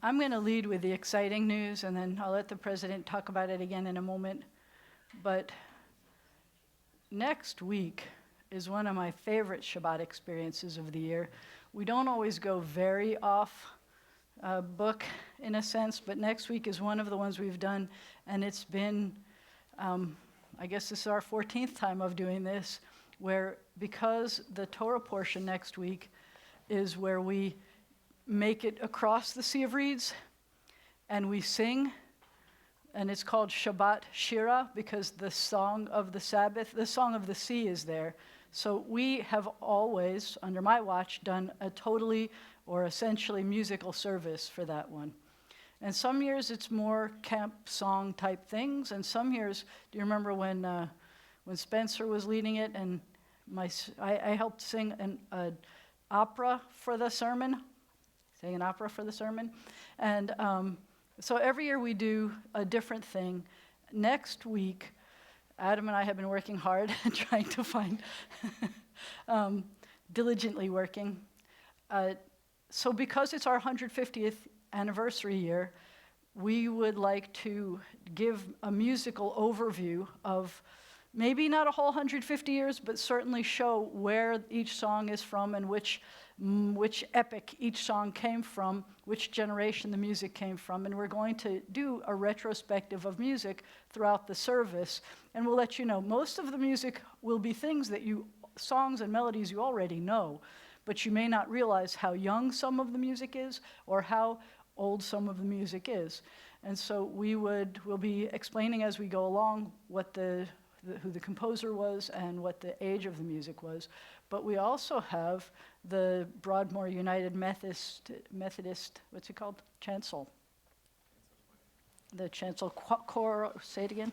I'm going to lead with the exciting news, and then I'll let the president talk about it again in a moment. But next week is one of my favorite Shabbat experiences of the year. We don't always go very off book in a sense, but next week is one of the ones we've done, and it's been, I guess this is our 14th time of doing this, where because the Torah portion next week is where we make it across the Sea of Reeds, and we sing, and it's called Shabbat Shira because the song of the Sabbath, the song of the sea is there. So we have always, under my watch, done a totally or essentially musical service for that one. And some years it's more camp song type things, and some years, do you remember when Spencer was leading it, and I helped sing an opera for the sermon, sang an opera for the sermon, and so every year we do a different thing. Next week, Adam and I have been working hard trying to find, diligently working. So because it's our 150th anniversary year, we would like to give a musical overview of maybe not a whole 150 years, but certainly show where each song is from and which epic each song came from, which generation the music came from. And we're going to do a retrospective of music throughout the service. And we'll let you know, most of the music will be things that songs and melodies you already know, but you may not realize how young some of the music is or how old some of the music is. And so we'll be explaining as we go along what who the composer was and what the age of the music was. But we also have the Broadmoor United Methodist, what's it called? Chancel. The Chancel Choir, say it again?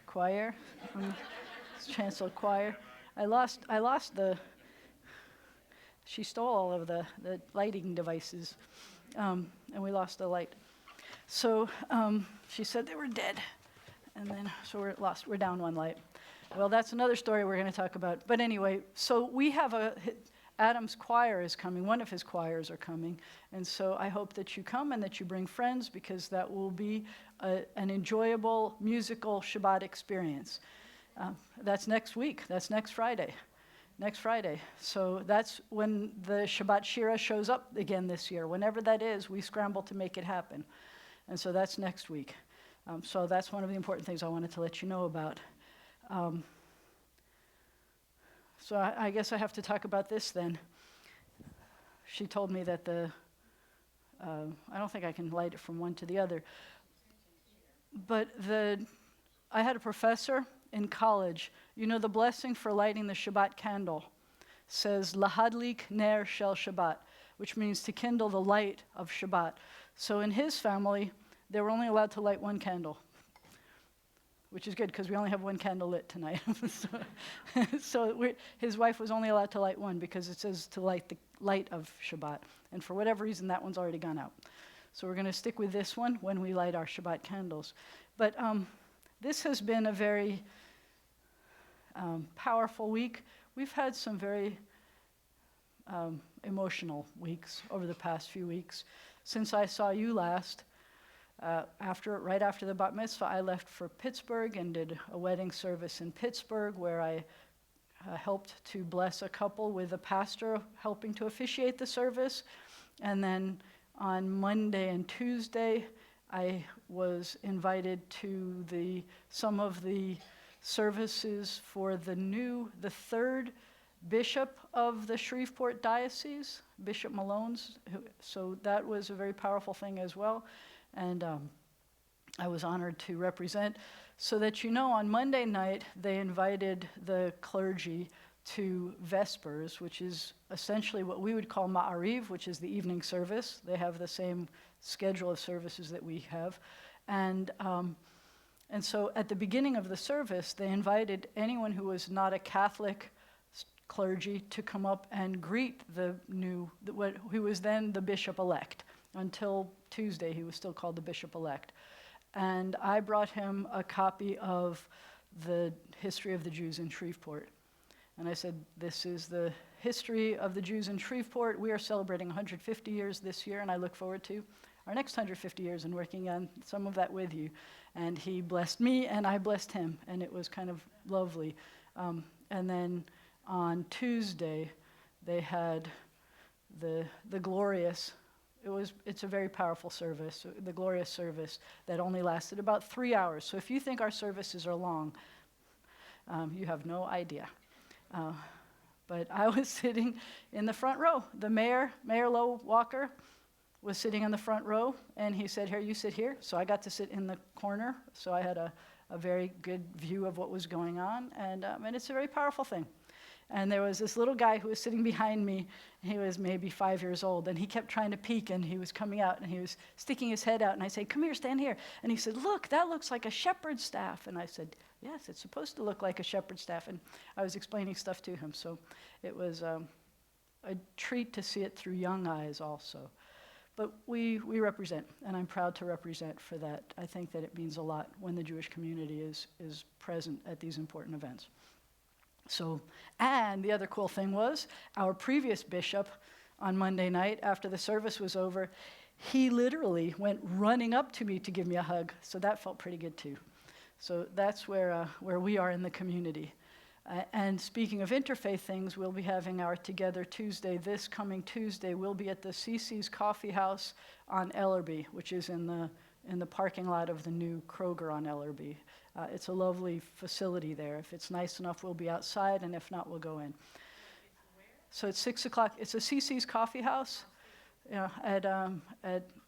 Choir. Chancel Choir. I lost she stole all of the lighting devices, and we lost the light. So she said they were dead. And then, so we're down one light. Well, that's another story we're going to talk about. But anyway, so we have Adam's choir is coming. One of his choirs are coming. And so I hope that you come and that you bring friends, because that will be an enjoyable musical Shabbat experience. That's next week. That's next Friday. Next Friday. So that's when the Shabbat Shira shows up again this year. Whenever that is, we scramble to make it happen. And so that's next week. So that's one of the important things I wanted to let you know about. So I guess I have to talk about this then. She told me that I don't think I can light it from one to the other. But I had a professor in college. You know, the blessing for lighting the Shabbat candle says, Lahadlik ner shel Shabbat, which means to kindle the light of Shabbat. So in his family, they were only allowed to light one candle, which is good because we only have one candle lit tonight. His wife was only allowed to light one because it says to light the light of Shabbat. And for whatever reason, that one's already gone out. So we're going to stick with this one when we light our Shabbat candles. But this has been a very powerful week. We've had some very emotional weeks over the past few weeks. Since I saw you last, right after the bat mitzvah, I left for Pittsburgh and did a wedding service in Pittsburgh where I helped to bless a couple with a pastor helping to officiate the service. And then on Monday and Tuesday, I was invited to some of the services for the third bishop of the Shreveport diocese, Bishop Malone's. So that was a very powerful thing as well. And I was honored to represent. So that you know, on Monday night, they invited the clergy to Vespers, which is essentially what we would call Ma'ariv, which is the evening service. They have the same schedule of services that we have. And so at the beginning of the service, they invited anyone who was not a Catholic clergy to come up and greet who was then the bishop-elect. Until Tuesday, he was still called the bishop-elect. And I brought him a copy of the history of the Jews in Shreveport. And I said, this is the history of the Jews in Shreveport. We are celebrating 150 years this year, and I look forward to. our next 150 years and working on some of that with you. And he blessed me, and I blessed him, and it was kind of lovely. And then on Tuesday, they had the glorious, it's a very powerful service, the glorious service that only lasted about 3 hours. So if you think our services are long, you have no idea. But I was sitting in the front row. The Mayor Low Walker, was sitting in the front row, and he said, here, you sit here. So I got to sit in the corner, so I had a very good view of what was going on, and it's a very powerful thing. And there was this little guy who was sitting behind me. He was maybe 5 years old, and he kept trying to peek, and he was coming out, and he was sticking his head out, and I said, come here, stand here. And he said, look, that looks like a shepherd's staff. And I said, yes, it's supposed to look like a shepherd's staff. And I was explaining stuff to him, so it was a treat to see it through young eyes also. But we represent, and I'm proud to represent for that. I think that it means a lot when the Jewish community is present at these important events. So, and the other cool thing was, our previous bishop on Monday night, after the service was over, he literally went running up to me to give me a hug. So that felt pretty good too. So that's where we are in the community. And speaking of interfaith things, we'll be having our Together Tuesday. This coming Tuesday, we'll be at the CC's Coffee House on Ellerby, which is in the parking lot of the new Kroger on Ellerby. It's a lovely facility there. If it's nice enough, we'll be outside, and if not, we'll go in. So it's 6 o'clock. It's a CC's Coffee House on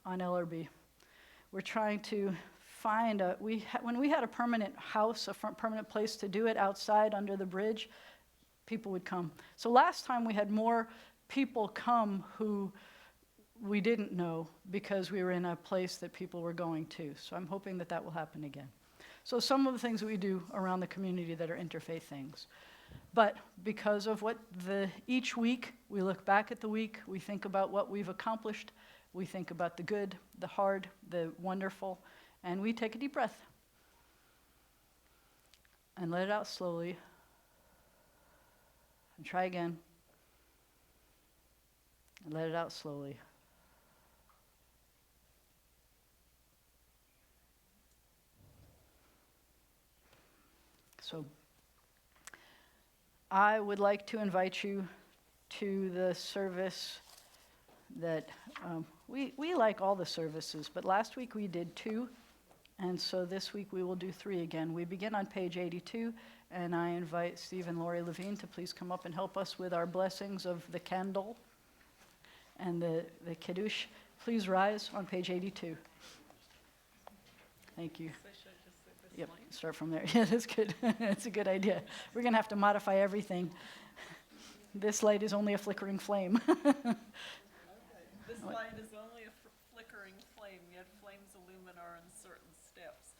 Ellerby. We're trying to find when we had a permanent house, permanent place to do it outside under the bridge, people would come. So last time we had more people come who we didn't know because we were in a place that people were going to. So I'm hoping that that will happen again. So some of the things that we do around the community that are interfaith things. But because of each week, we look back at the week, we think about what we've accomplished, we think about the good, the hard, the wonderful, and we take a deep breath and let it out slowly. And try again. And let it out slowly. So I would like to invite you to the service that we like all the services, but last week we did 2. And so this week we will do 3 again. We begin on page 82, and I invite Steve and Lori Levine to please come up and help us with our blessings of the candle and the Kiddush. Please rise on page 82. Thank you. Yep, start from there. Yeah, that's good. That's a good idea. We're going to have to modify everything. This light is only a flickering flame. This light is only a flickering flame, yet flames illumine our uncertain steps.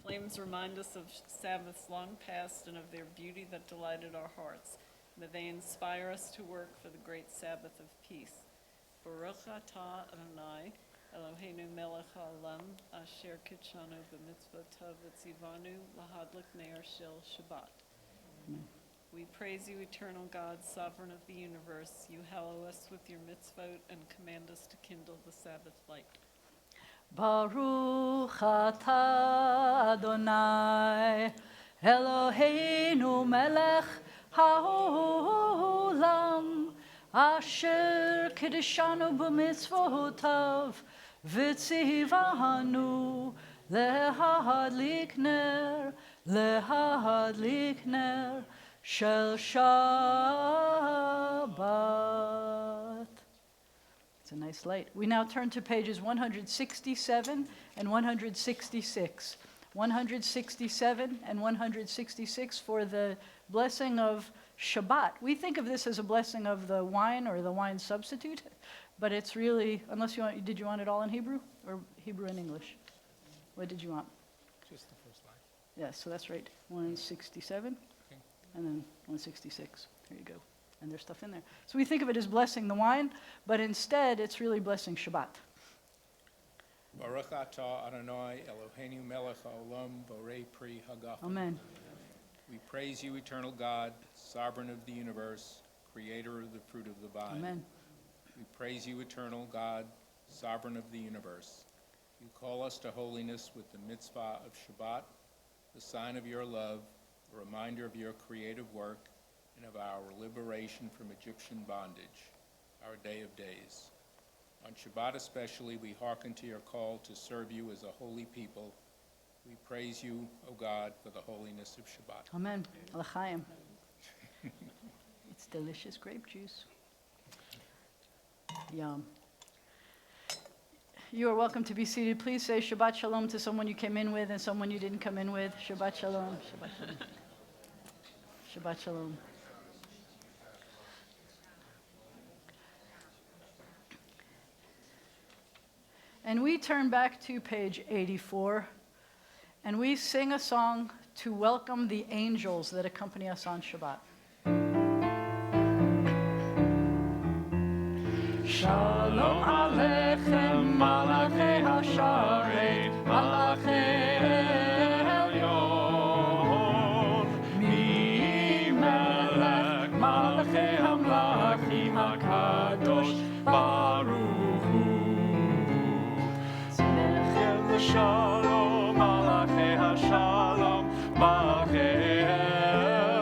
Flames remind us of Sabbaths long past and of their beauty that delighted our hearts. May they inspire us to work for the great Sabbath of peace. Baruch atah Adonai, Eloheinu melech haolam, asher kitshanu b'mitzvotav v'tzivanu lahadlik ner shel Shabbat. We praise you, eternal God, sovereign of the universe. You hallow us with your mitzvot and command us to kindle the Sabbath light. Baruch atah Adonai, Eloheinu melech haolam, asher kiddushanu b'mitzvotav, v'tzivanu lehadlik ner, Shel Shabbat. It's a nice light. We now turn to pages 167 and 166. 167 and 166 for the blessing of Shabbat. We think of this as a blessing of the wine or the wine substitute, but it's really, did you want it all in Hebrew or Hebrew and English? What did you want? Just the first line. Yeah, so that's right. 167. And then 166. There you go. And there's stuff in there. So we think of it as blessing the wine, but instead it's really blessing Shabbat. Baruch atah Adonai Eloheinu melech haolam borei pri hagafen. Amen. We praise you, eternal God, sovereign of the universe, creator of the fruit of the vine. Amen. We praise you, eternal God, sovereign of the universe. You call us to holiness with the mitzvah of Shabbat, the sign of your love, a reminder of your creative work, and of our liberation from Egyptian bondage, our day of days. On Shabbat especially, we hearken to your call to serve you as a holy people. We praise you, O God, for the holiness of Shabbat. Amen. L'chaim. It's delicious grape juice. Yum. You are welcome to be seated. Please say Shabbat Shalom to someone you came in with and someone you didn't come in with. Shabbat Shalom. Shabbat Shalom. Shabbat Shalom. And we turn back to page 84, and we sing a song to welcome the angels that accompany us on Shabbat. Shalom Aleichem, Malachei HaSharet, Malachei Elyon, Mi-Melech, Malachei HaMlachim HaKadosh, Baruch Hu. Zechem Shalom, Malachei HaShalom, Malachei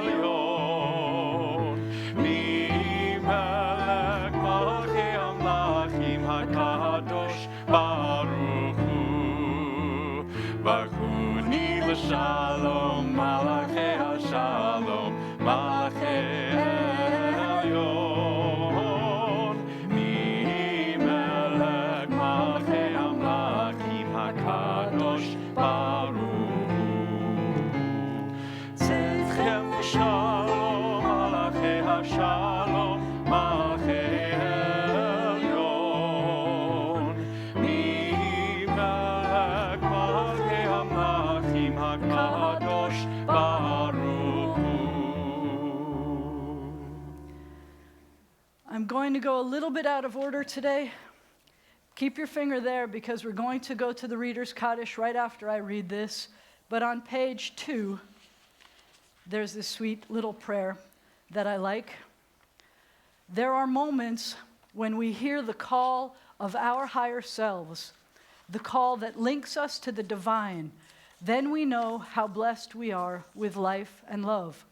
Elyon, Mi-Melech, Malachei HaMlachim HaKadosh, Baruch Hu. Baruch Hu Ni L'Shalom, Malachei HaShalom, Malachei Elyon, Mi-Melech, Malachei HaMlachim HaKadosh, Baruch Hu. Tzedchem Shalom, Malachei HaShalom, Malachei Elyon, Mi-Melech, Malachei HaMlachim HaKadosh, Baruch Hu. I'm going to go a little bit out of order today. Keep your finger there because we're going to go to the Reader's Kaddish right after I read this. But on page 2, there's this sweet little prayer that I like. There are moments when we hear the call of our higher selves, the call that links us to the divine. Then we know how blessed we are with life and love.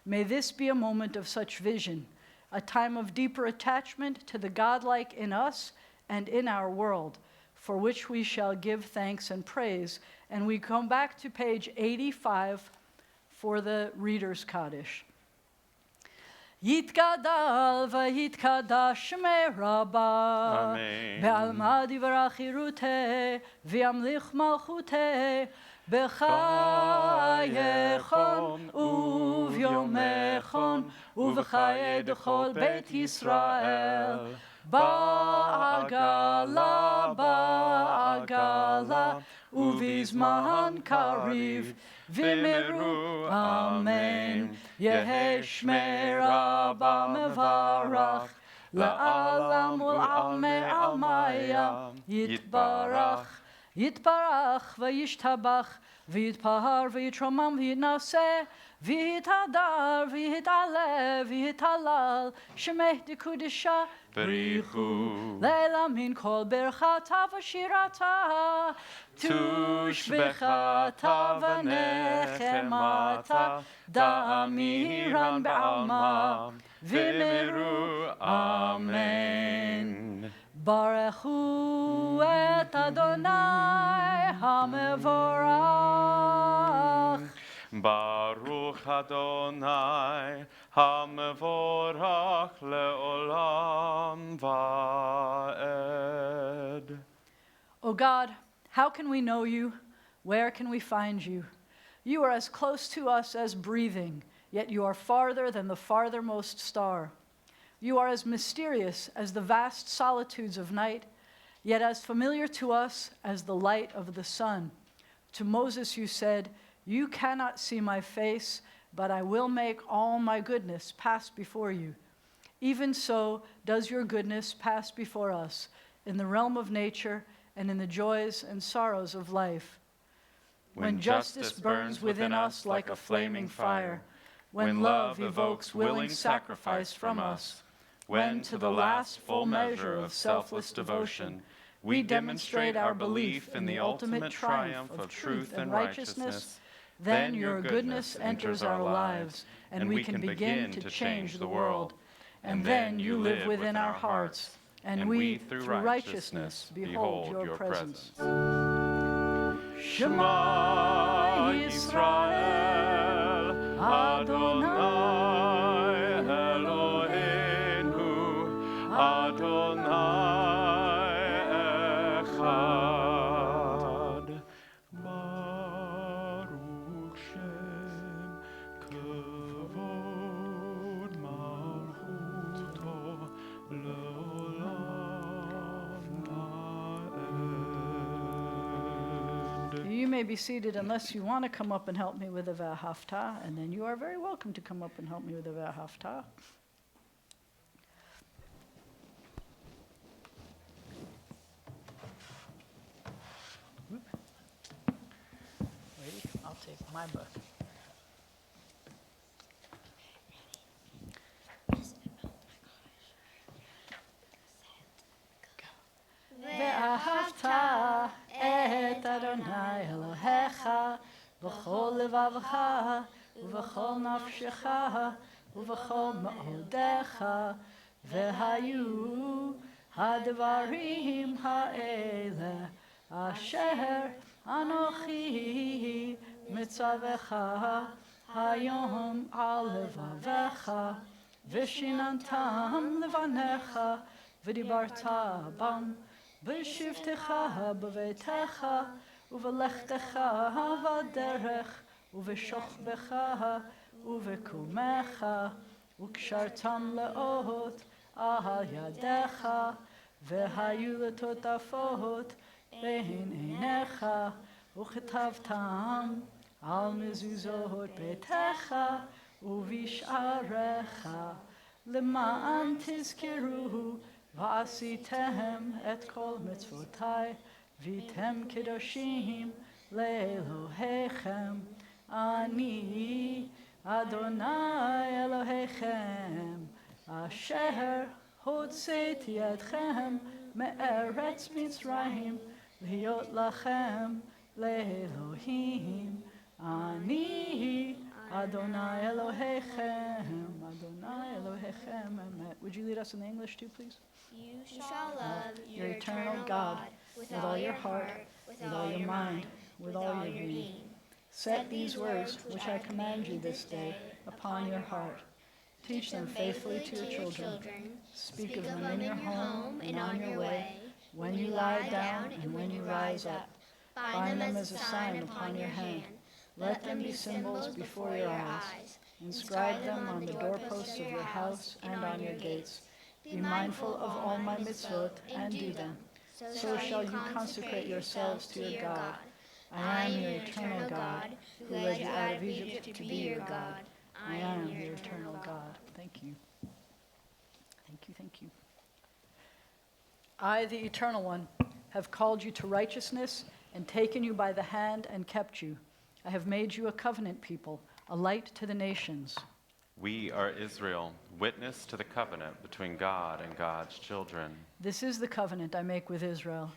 May this be a moment of such vision, a time of deeper attachment to the godlike in us and in our world, for which we shall give thanks and praise. And we come back to page 85 for the Reader's Kaddish. Yitgadal v'yitkadash me Rabbah, be'alma divrach yiruteh, v'yamlich malchuteh, b'chayechon uvyomechon, uv'chaye dechol Beit Yisrael. Ba'agala, ba'agala, uvizman kariv, v'miru, amen. Yehi shmei Rabbah mevarach, la'alam ul'almei almaya, yitbarach, yitbarach, v'yishtabach, v'yitpahar, v'yitromam, v'yitnaseh, v'yitadar, v'yitaleh, v'yitalal, shemeh dekudisha, B'richu, Leila min kol berchata v'shirata, tushbechata v'nechemata, da'amiran ba'alma, v'miru, amen. Barechu et Adonai hamevorach. Baruch Adonai HaMevorach le'olam va'ed. O God, how can we know you? Where can we find you? You are as close to us as breathing, yet you are farther than the farthermost star. You are as mysterious as the vast solitudes of night, yet as familiar to us as the light of the sun. To Moses you said, "You cannot see my face, but I will make all my goodness pass before you." Even so does your goodness pass before us in the realm of nature and in the joys and sorrows of life. When justice burns within us like a flaming fire, when love evokes willing sacrifice from us, when to the last full measure of selfless devotion We demonstrate our belief in the ultimate triumph of truth and righteousness. Then your goodness enters our lives, and we can begin to change the world. And then you live within our hearts, and we, through righteousness, behold your presence. Shema Yisrael, Adonai Eloheinu, Adonai Echad. Baruch Shem Kavod Malchuto Leolam Va'ed. You may be seated unless you want to come up and help me with the V'ahavta, and then you are very welcome to come up and help me with the V'ahavta. Wait, I'll take my book. ואהבת את אדוני אלוהיך בכל לבבך ובכל נפשך ובכל מאודיך, והיו הדברים האלה אשר אנוכי מצווך היום על לבביך, ושיננתם לבניך ודיברת בם בשבתך בביתך ובלכתך בדרך ובשוכבך ובקומך, וקשרתם לאות על ידיך, והיו לטוטפות בין עיניך, וכתבתם על מזוזות ביתך ובשעריך, למען תזכרו ועשיתם את כל מצוותי, והייתם קדושים לאלוהיכם. אני אדוני אלוהיכם, אשר הוצאתי אתכם מארץ מצרים, להיות לכם לאלוהים. אני Adonai Elohechem, Adonai Elohechem. Amen. Would you lead us in the English too, please? You shall love Your eternal God with all your heart, with all your mind, with all your being. Set these words which I command you this day upon your heart. Teach them faithfully to your children. Speak of them in your home and on your way, when you lie down and when you rise up. Bind them as a sign upon your hand. Let them be symbols before your eyes. Inscribe them on the doorposts of your house and on your gates. Be mindful of all my mitzvot and do them. So shall you consecrate yourselves to your God. I am your eternal God, who led you out of Egypt to be your God. I am your eternal God. Thank you. Thank you, thank you. I, the Eternal One, have called you to righteousness and taken you by the hand and kept you. I have made you a covenant people, a light to the nations. We are Israel, witness to the covenant between God and God's children. This is the covenant I make with Israel.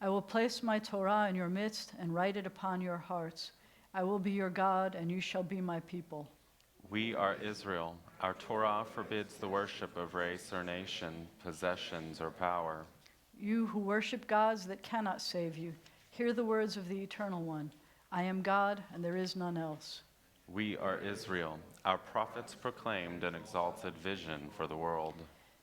I will place my Torah in your midst and write it upon your hearts. I will be your God, and you shall be my people. We are Israel. Our Torah forbids the worship of race or nation, possessions or power. You who worship gods that cannot save you, hear the words of the Eternal One. I am God, and there is none else. We are Israel. Our prophets proclaimed an exalted vision for the world.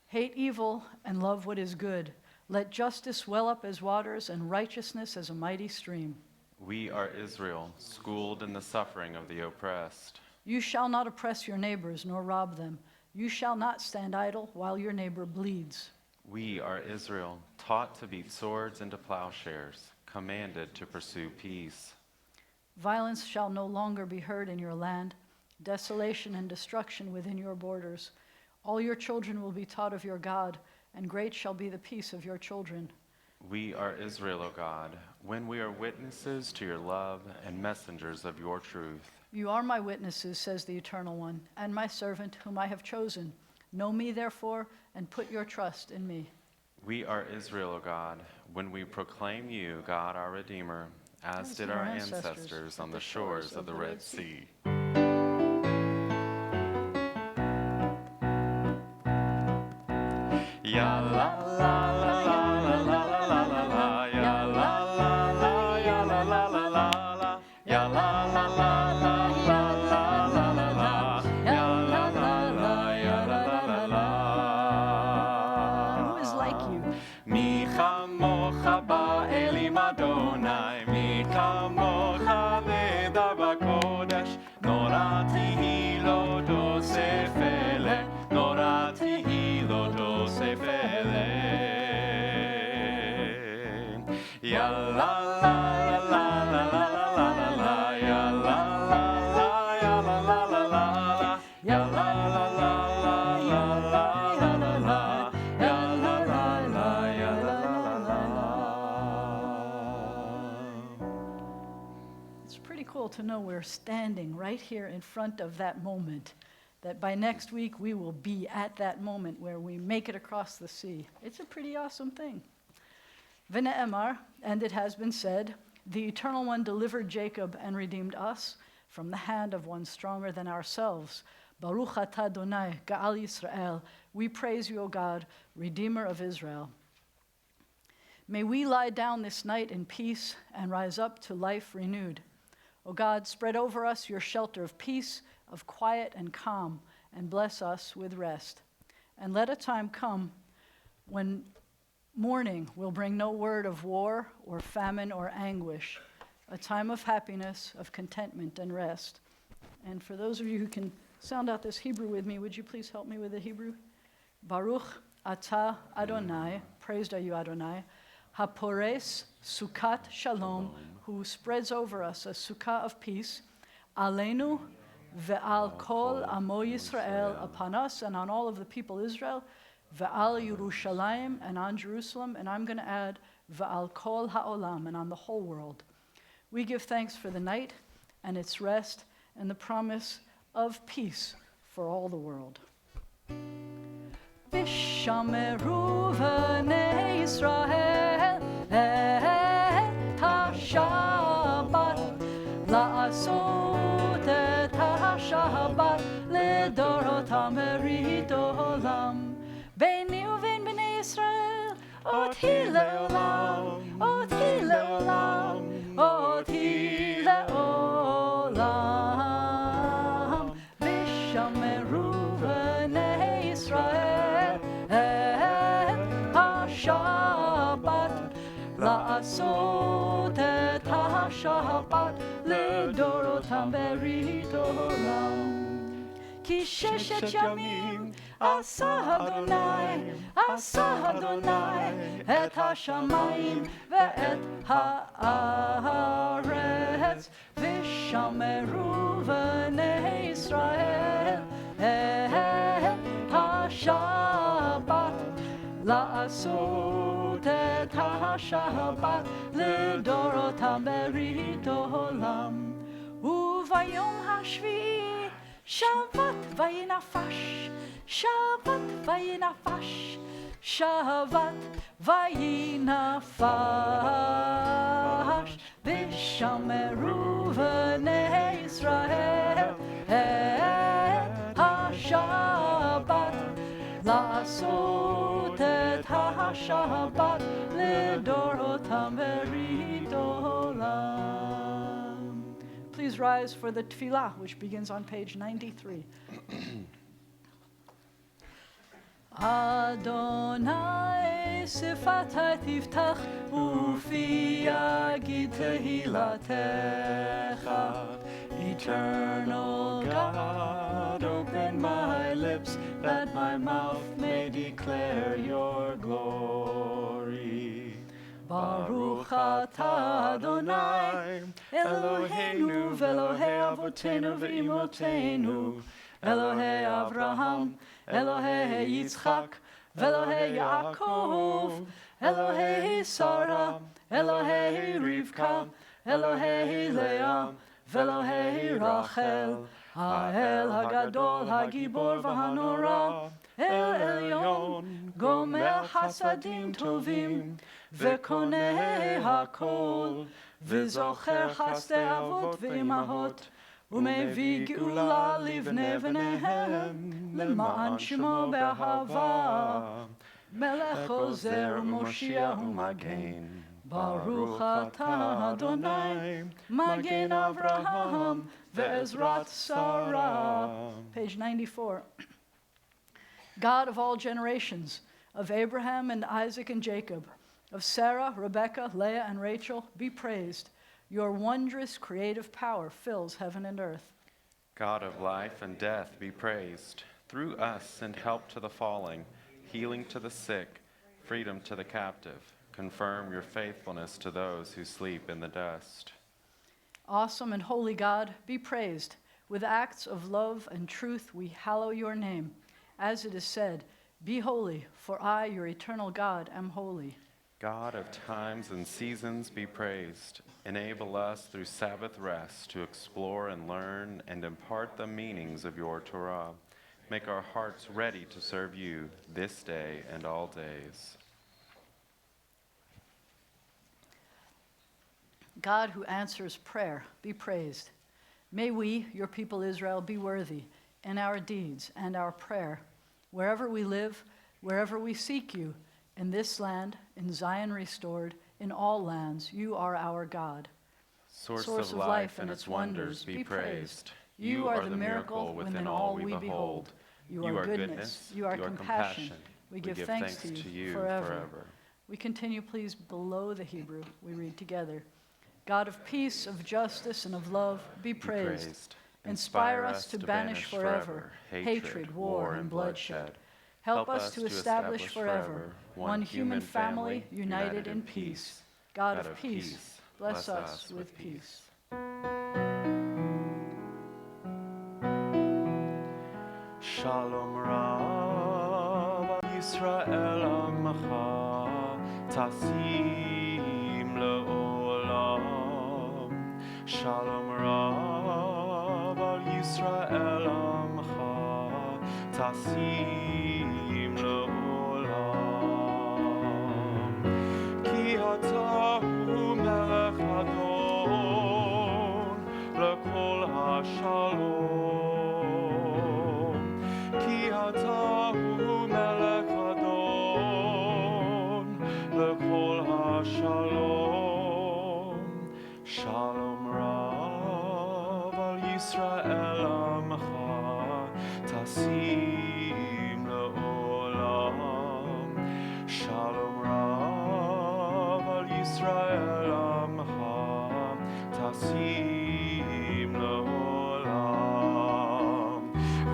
Hate evil and love what is good. Let justice well up as waters and righteousness as a mighty stream. We are Israel, schooled in the suffering of the oppressed. You shall not oppress your neighbors nor rob them. You shall not stand idle while your neighbor bleeds. We are Israel, taught to beat swords into plowshares, commanded to pursue peace. Violence shall no longer be heard in your land, desolation and destruction within your borders. All your children will be taught of your God, and great shall be the peace of your children. We are Israel, O God, when we are witnesses to your love and messengers of your truth. You are my witnesses, says the Eternal One, and my servant whom I have chosen. Know me, therefore, and put your trust in me. We are Israel, O God, when we proclaim you, God our Redeemer, as did our ancestors on the shores of the Red Sea. Ya la la la la la la la la la la, ya la la la, ya la la la la la, ya la la la la la la la la la, ya la la la, ya la la la la. Who is like you? Mi chamocha ba'elim Adonai, mi kamocha nedar b'kodesh, norati hi lo dosefele, norati hi lo dosefele. Ya la la la la la la la la la, ya la la la, ya la la la la la, ya la la la la la la la la la, ya la la la, ya la la la la. It's pretty cool to know we're standing right here in front of that moment, that by next week we will be at that moment where we make it across the sea. It's a pretty awesome thing. V'ne'emar, and it has been said, the Eternal One delivered Jacob and redeemed us from the hand of one stronger than ourselves. Baruch atah Adonai, Ga'al Yisrael. We praise you, O God, Redeemer of Israel. May we lie down this night in peace and rise up to life renewed. O God, spread over us your shelter of peace, of quiet and calm, and bless us with rest. And let a time come when morning will bring no word of war or famine or anguish, a time of happiness, of contentment and rest. And for those of you who can sound out this Hebrew with me, would you please help me with the Hebrew? Baruch atah Adonai, praised are you Adonai, hapores sukkot shalom, who spreads over us a sukkah of peace, aleinu ve'al kol amo Yisrael, upon us and on all of the people Israel, ve'al Yerushalayim, and on Jerusalem, and I'm going to add ve'al kol ha'olam, and on the whole world. We give thanks for the night and its rest and the promise of peace for all the world. Vishameru v'nei Yisrael et ha-shabbat la'asot et ha-shabbat ledorot merit olam beini uvein bnei Yisrael oti leolam oti leolam oti leolam vishameru v'nei Yisrael et ha-shabbat la'asot et ha-shabbat ledorotam berit olam. Ki sheshet yamim asa Adonai et ha-shamayim ve'et ha'aretz vishameru v'nei Yisrael et ha-shabbat la'asot et ha-shabbat ledorotam berit olam. Uvayom hashvi'i Shabbat vayinafash, Shabbat vayinafash, Shabbat vayinafash, vishameru v'nei Yisrael et ha-shabbat la'asot et ha-shabbat ledorotam berit olam. Please rise for the tefillah, which begins on page 93. Adonai sifatai tiftach ufi yagid tehilatecha. Eternal God, open my lips that my mouth may declare your glory. Baruch atah Adonai, Eloheinu v'Elohei avotenu v'imotenu, Elohei Avraham, Elohei Yitzchak, v'Elohei Yaakov, Elohei Sarah, Elohei Rivka, Elohei Leah, v'Elohei Rachel, Ha'el Hagadol, Hagibor v'Hanora, אל עליון, גומר חסדים טובים, וקונה הכל, וזוכר חסדי אבות ואימהות, ומביא גאולה לבני בניהם, למען שמו באהבה. מלך עוזר ומושיע ומגן, ברוך אתה אדוני, מגן אברהם ועזרת שרה. Page 94. God of all generations, of Abraham and Isaac and Jacob, of Sarah, Rebekah, Leah, and Rachel, be praised. Your wondrous creative power fills heaven and earth. God of life and death, be praised. Through us send help to the falling, healing to the sick, freedom to the captive. Confirm your faithfulness to those who sleep in the dust. Awesome and holy God, be praised. With acts of love and truth we hallow your name. As it is said, be holy, for I, your eternal God, am holy. God of times and seasons, be praised. Enable us through Sabbath rest to explore and learn and impart the meanings of your Torah. Make our hearts ready to serve you this day and all days. God who answers prayer, be praised. May we, your people Israel, be worthy in our deeds and our prayer, wherever we live, wherever we seek you, in this land, in Zion restored, in all lands, you are our God. Source of life and its wonders, be praised. You are the miracle within all we behold. You are goodness, you are compassion. We give thanks to you forever. We continue, please, below the Hebrew. We read together. God of peace, of justice, and of love, be praised. Inspire us to banish forever hatred, war, and bloodshed. Help us to establish forever one human family united in peace. God of peace, bless us with peace. Shalom Rav Yisrael Amcha Tasim Le'olam. Shalom Rav Yisrael Amcha Tasim Le'olam. Ki ata hu melech adon lekol hashalom. Ki ata hu melech adon lekol hashalom. Shalom Rav al Yisrael amcha tasim le'olam. Shalom Rav al Yisrael amcha tasim le'olam.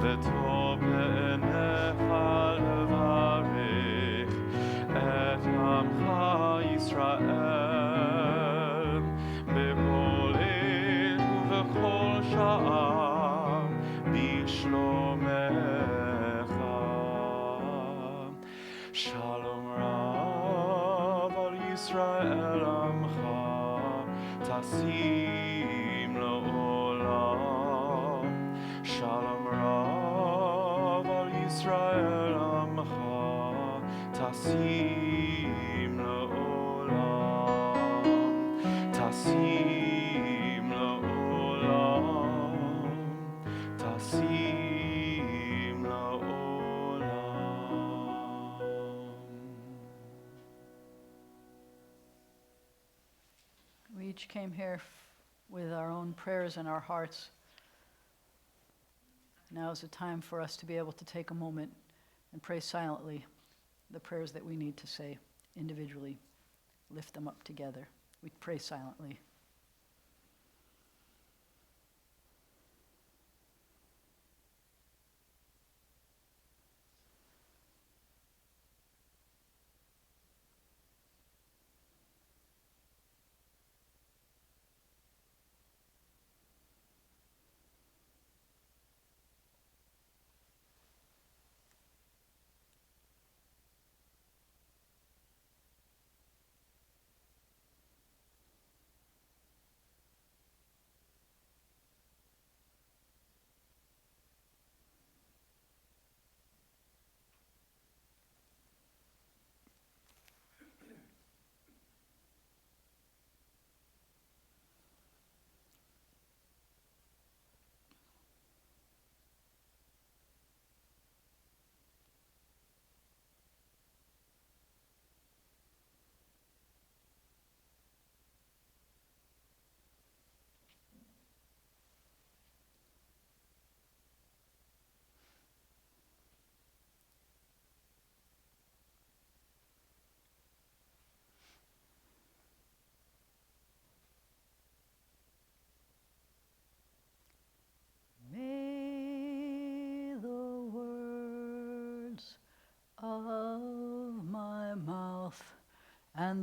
V'tov le'enecha levarech et amcha Yisrael b'kol עת ובכל שעה בשלומך. Shalom Rav al Yisrael amcha tasim le'olam. Shalom Rav al Yisrael amcha tasim le'olam. Tasim le'olam. Tasim le'olam. We each came here with our own prayers in our hearts. Now is the time for us to be able to take a moment and pray silently the prayers that we need to say individually. Lift them up together. We pray silently.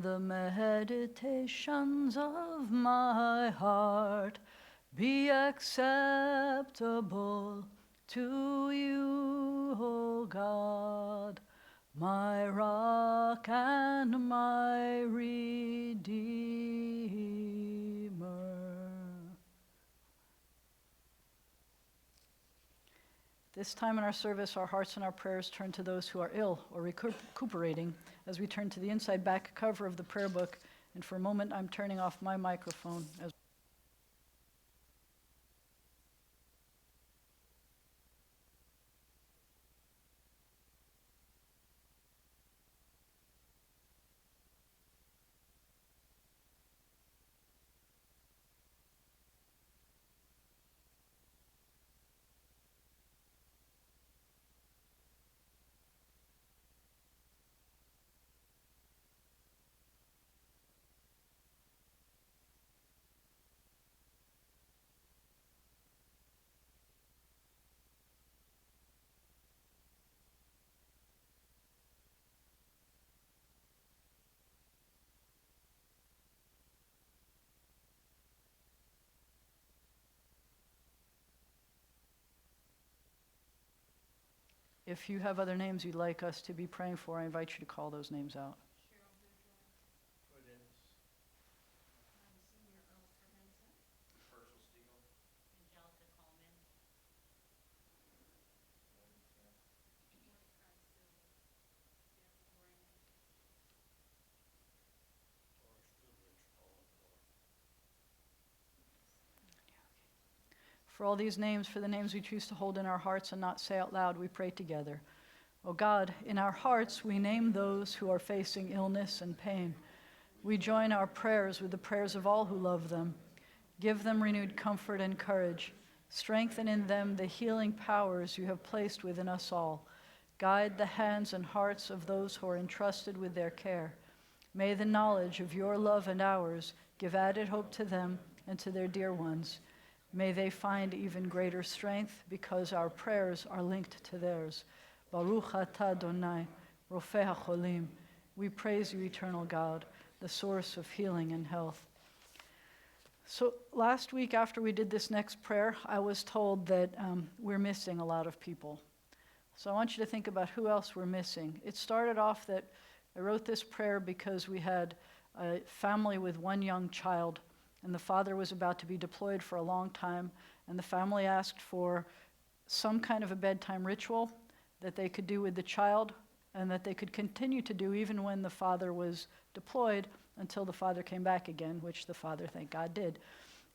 and the meditations of my heart be acceptable to you, O God, my rock and my Redeemer. This time in our service, our hearts and our prayers turn to those who are ill or recuperating as we turn to the inside back cover of the prayer book. And for a moment, I'm turning off my microphone as if you have other names you'd like us to be praying for, I invite you to call those names out. For all these names, for the names we choose to hold in our hearts and not say out loud, we pray together. O God, in our hearts we name those who are facing illness and pain. We join our prayers with the prayers of all who love them. Give them renewed comfort and courage. Strengthen in them the healing powers you have placed within us all. Guide the hands and hearts of those who are entrusted with their care. May the knowledge of your love and ours give added hope to them and to their dear ones. May they find even greater strength because our prayers are linked to theirs. Baruch atah Adonai, Rofei HaCholim. We praise you, eternal God, the source of healing and health. So last week after we did this next prayer, I was told that we're missing a lot of people. So I want you to think about who else we're missing. It started off that I wrote this prayer because we had a family with one young child, and the father was about to be deployed for a long time, and the family asked for some kind of a bedtime ritual that they could do with the child and that they could continue to do even when the father was deployed until the father came back again, which the father, thank God, did.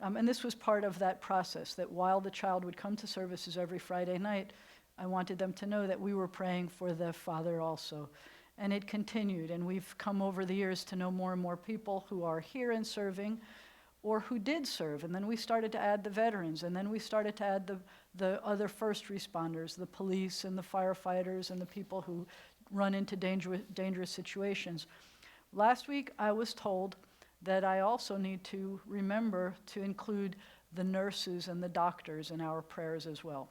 And this was part of that process, that while the child would come to services every Friday night, I wanted them to know that we were praying for the father also. And it continued, and we've come over the years to know more and more people who are here and serving, or who did serve, and then we started to add the veterans, and then we started to add the other first responders, the police and the firefighters and the people who run into dangerous situations. Last week, I was told that I also need to remember to include the nurses and the doctors in our prayers as well,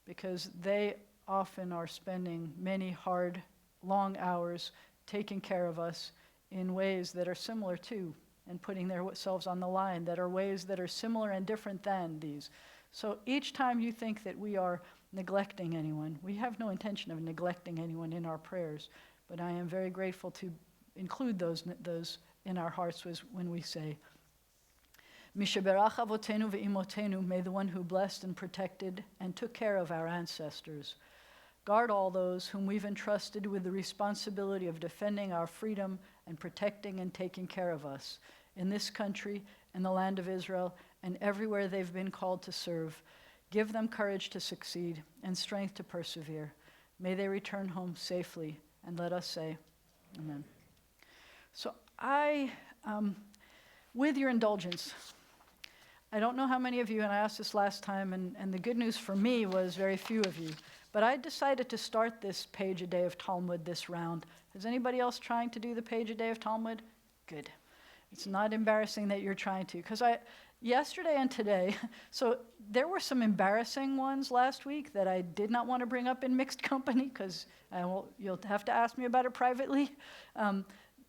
because they often are spending many hard, long hours taking care of us in ways that are similar to and putting themselves on the line, that are ways that are similar and different than these. So each time you think that we are neglecting anyone, we have no intention of neglecting anyone in our prayers, but I am very grateful to include those in our hearts when we say, Mishaberach avotenu ve'imotenu, may the one who blessed and protected and took care of our ancestors guard all those whom we've entrusted with the responsibility of defending our freedom and protecting and taking care of us in this country, in the land of Israel, and everywhere they've been called to serve. Give them courage to succeed and strength to persevere. May they return home safely, and let us say, Amen. So with your indulgence, I don't know how many of you, and I asked this last time, and the good news for me was very few of you, but I decided to start this page a day of Talmud this round. Is anybody else trying to do the page a day of Talmud? Good. It's not embarrassing that you're trying to, because yesterday and today, so there were some embarrassing ones last week that I did not want to bring up in mixed company, because you'll have to ask me about it privately.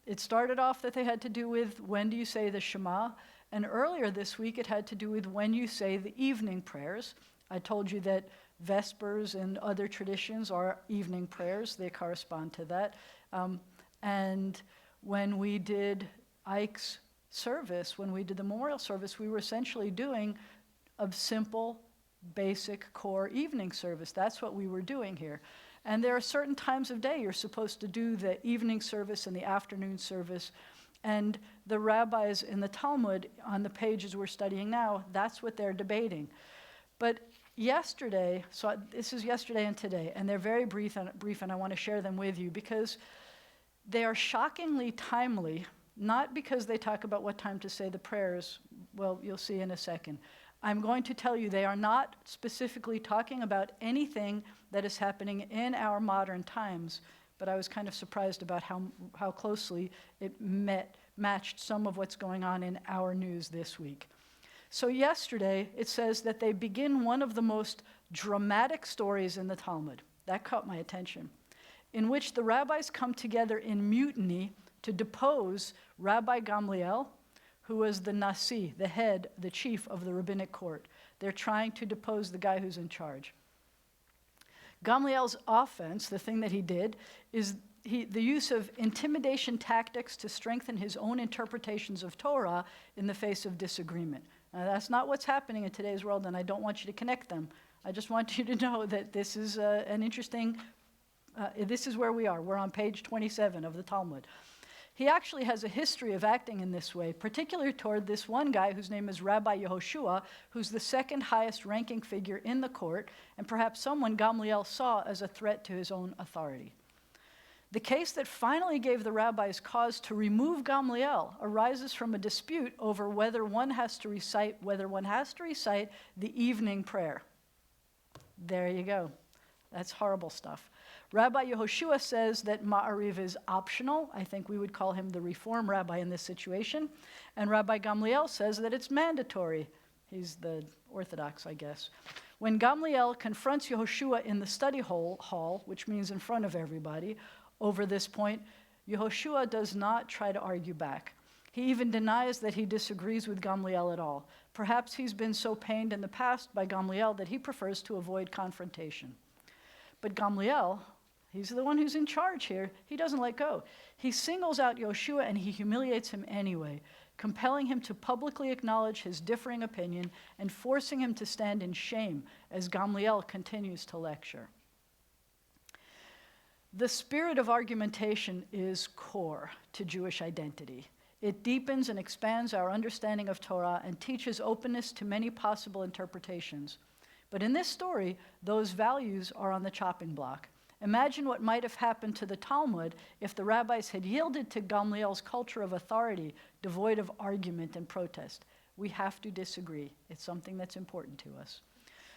It started off that they had to do with when do you say the Shema, and earlier this week it had to do with when you say the evening prayers. I told you that Vespers and other traditions are evening prayers. They correspond to that. And when we did Ike's service, when we did the memorial service, we were essentially doing a simple, basic core evening service. That's what we were doing here. And there are certain times of day you're supposed to do the evening service and the afternoon service. And the rabbis in the Talmud, on the pages we're studying now, that's what they're debating. But yesterday, so this is yesterday and today, and they're very brief, and I want to share them with you because they are shockingly timely, not because they talk about what time to say the prayers. Well, you'll see in a second. I'm going to tell you they are not specifically talking about anything that is happening in our modern times, but I was kind of surprised about how closely it matched some of what's going on in our news this week. So yesterday, it says that they begin one of the most dramatic stories in the Talmud. That caught my attention, in which the rabbis come together in mutiny to depose Rabbi Gamliel, who was the Nasi, the head, the chief of the rabbinic court. They're trying to depose the guy who's in charge. Gamliel's offense, the thing that he did, is the use of intimidation tactics to strengthen his own interpretations of Torah in the face of disagreement. Now, that's not what's happening in today's world, and I don't want you to connect them. I just want you to know that this is an interesting, this is where we are. We're on page 27 of the Talmud. He actually has a history of acting in this way, particularly toward this one guy whose name is Rabbi Yehoshua, who's the second highest ranking figure in the court, and perhaps someone Gamliel saw as a threat to his own authority. The case that finally gave the rabbis cause to remove Gamliel arises from a dispute over whether one has to recite the evening prayer. There you go. That's horrible stuff. Rabbi Yehoshua says that Ma'ariv is optional. I think we would call him the reform rabbi in this situation. And Rabbi Gamliel says that it's mandatory. He's the Orthodox, I guess. When Gamliel confronts Yehoshua in the study hall, which means in front of everybody, over this point, Yehoshua does not try to argue back. He even denies that he disagrees with Gamliel at all. Perhaps he's been so pained in the past by Gamliel that he prefers to avoid confrontation. But Gamliel, he's the one who's in charge here. He doesn't let go. He singles out Yehoshua and he humiliates him anyway, compelling him to publicly acknowledge his differing opinion and forcing him to stand in shame as Gamliel continues to lecture. The spirit of argumentation is core to Jewish identity. It deepens and expands our understanding of Torah and teaches openness to many possible interpretations. But in this story, those values are on the chopping block. Imagine what might have happened to the Talmud if the rabbis had yielded to Gamliel's culture of authority, devoid of argument and protest. We have to disagree. It's something that's important to us.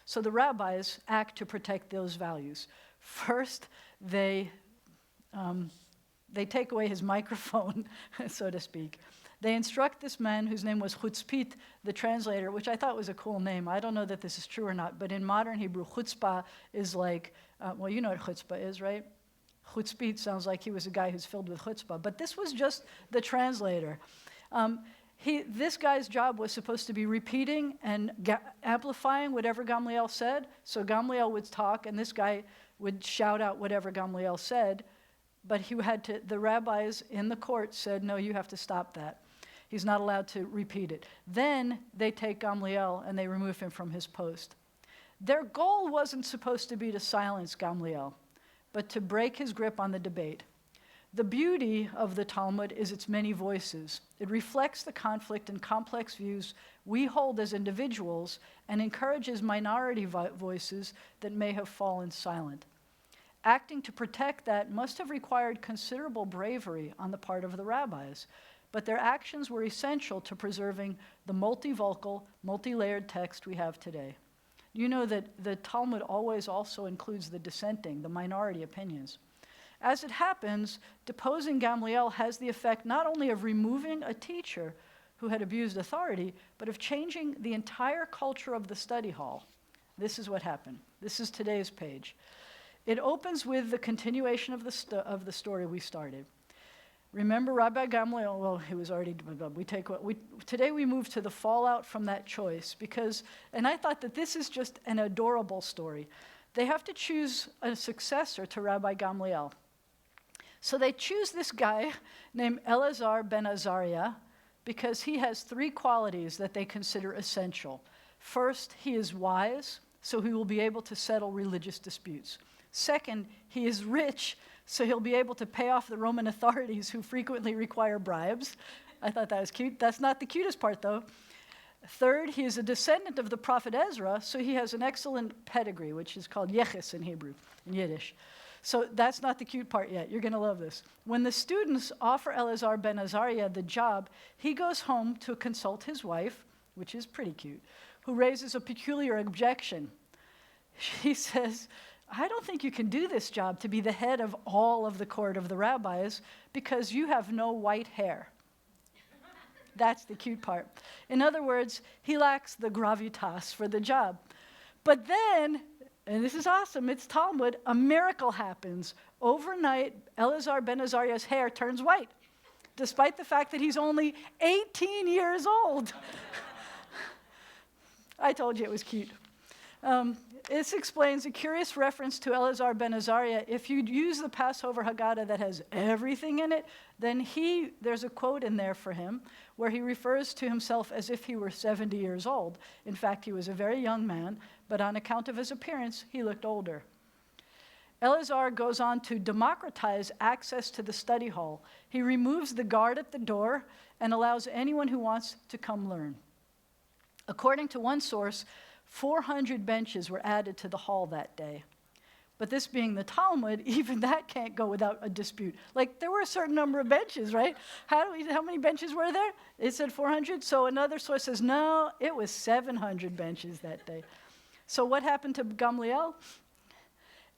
So the rabbis act to protect those values. First, they take away his microphone, so to speak. They instruct this man whose name was Chutzpit, the translator, which I thought was a cool name. I don't know that this is true or not, but in modern Hebrew, chutzpah is like, well, you know what chutzpah is, right? Chutzpit sounds like he was a guy who's filled with chutzpah, but this was just the translator. This guy's job was supposed to be repeating and amplifying whatever Gamliel said. So Gamliel would talk, and this guy would shout out whatever Gamliel said, but the rabbis in the court said, no, you have to stop that. He's not allowed to repeat it. Then they take Gamliel and they remove him from his post. Their goal wasn't supposed to be to silence Gamliel, but to break his grip on the debate. The beauty of the Talmud is its many voices. It reflects the conflict and complex views we hold as individuals and encourages minority voices that may have fallen silent. Acting to protect that must have required considerable bravery on the part of the rabbis, but their actions were essential to preserving the multivocal, multi-layered text we have today. You know that the Talmud always also includes the dissenting, the minority opinions. As it happens, deposing Gamliel has the effect not only of removing a teacher who had abused authority, but of changing the entire culture of the study hall. This is what happened. This is today's page. It opens with the continuation of the story we started. Remember Rabbi Gamliel? Well, he was already, today we move to the fallout from that choice because, and I thought that this is just an adorable story. They have to choose a successor to Rabbi Gamliel. So they choose this guy named Elazar ben Azariah because he has 3 qualities that they consider essential. First, he is wise, so he will be able to settle religious disputes. Second, he is rich, so he'll be able to pay off the Roman authorities who frequently require bribes. I thought that was cute. That's not the cutest part, though. Third, he is a descendant of the prophet Ezra, so he has an excellent pedigree, which is called yeches in Hebrew, in Yiddish. So that's not the cute part yet. You're going to love this. When the students offer Elazar ben Azariah the job, he goes home to consult his wife, which is pretty cute, who raises a peculiar objection. She says, I don't think you can do this job to be the head of all of the court of the rabbis because you have no white hair. That's the cute part. In other words, he lacks the gravitas for the job. But then, and this is awesome, it's Talmud, a miracle happens. Overnight, Elazar ben Azariah's hair turns white, despite the fact that he's only 18 years old. I told you it was cute. This explains a curious reference to Elazar ben Azariah. If you use the Passover Haggadah that has everything in it, then there's a quote in there for him where he refers to himself as if he were 70 years old. In fact, he was a very young man, but on account of his appearance, he looked older. Elazar goes on to democratize access to the study hall. He removes the guard at the door and allows anyone who wants to come learn. According to one source, 400 benches were added to the hall that day. But this being the Talmud, even that can't go without a dispute. Like, there were a certain number of benches, right? How many benches were there? It said 400. So another source says, no, it was 700 benches that day. So what happened to Gamliel?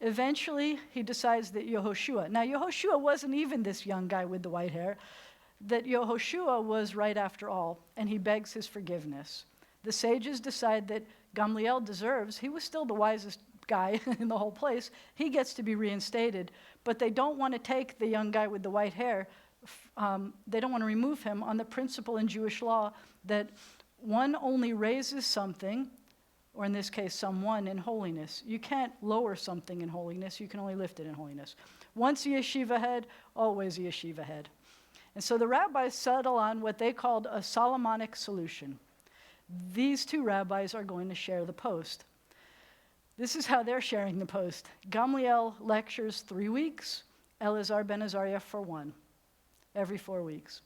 Eventually, he decides that Yehoshua, now Yehoshua wasn't even this young guy with the white hair, that Yehoshua was right after all, and he begs his forgiveness. The sages decide that Gamliel deserves, he was still the wisest guy in the whole place, he gets to be reinstated, but they don't want to take the young guy with the white hair, they don't want to remove him on the principle in Jewish law that one only raises something, or in this case, someone, in holiness. You can't lower something in holiness, you can only lift it in holiness. Once a yeshiva head, always a yeshiva head. And so the rabbis settle on what they called a Solomonic solution. These 2 rabbis are going to share the post. This is how they're sharing the post. Gamliel lectures 3 weeks, Elazar ben Azariah for 1, every 4 weeks.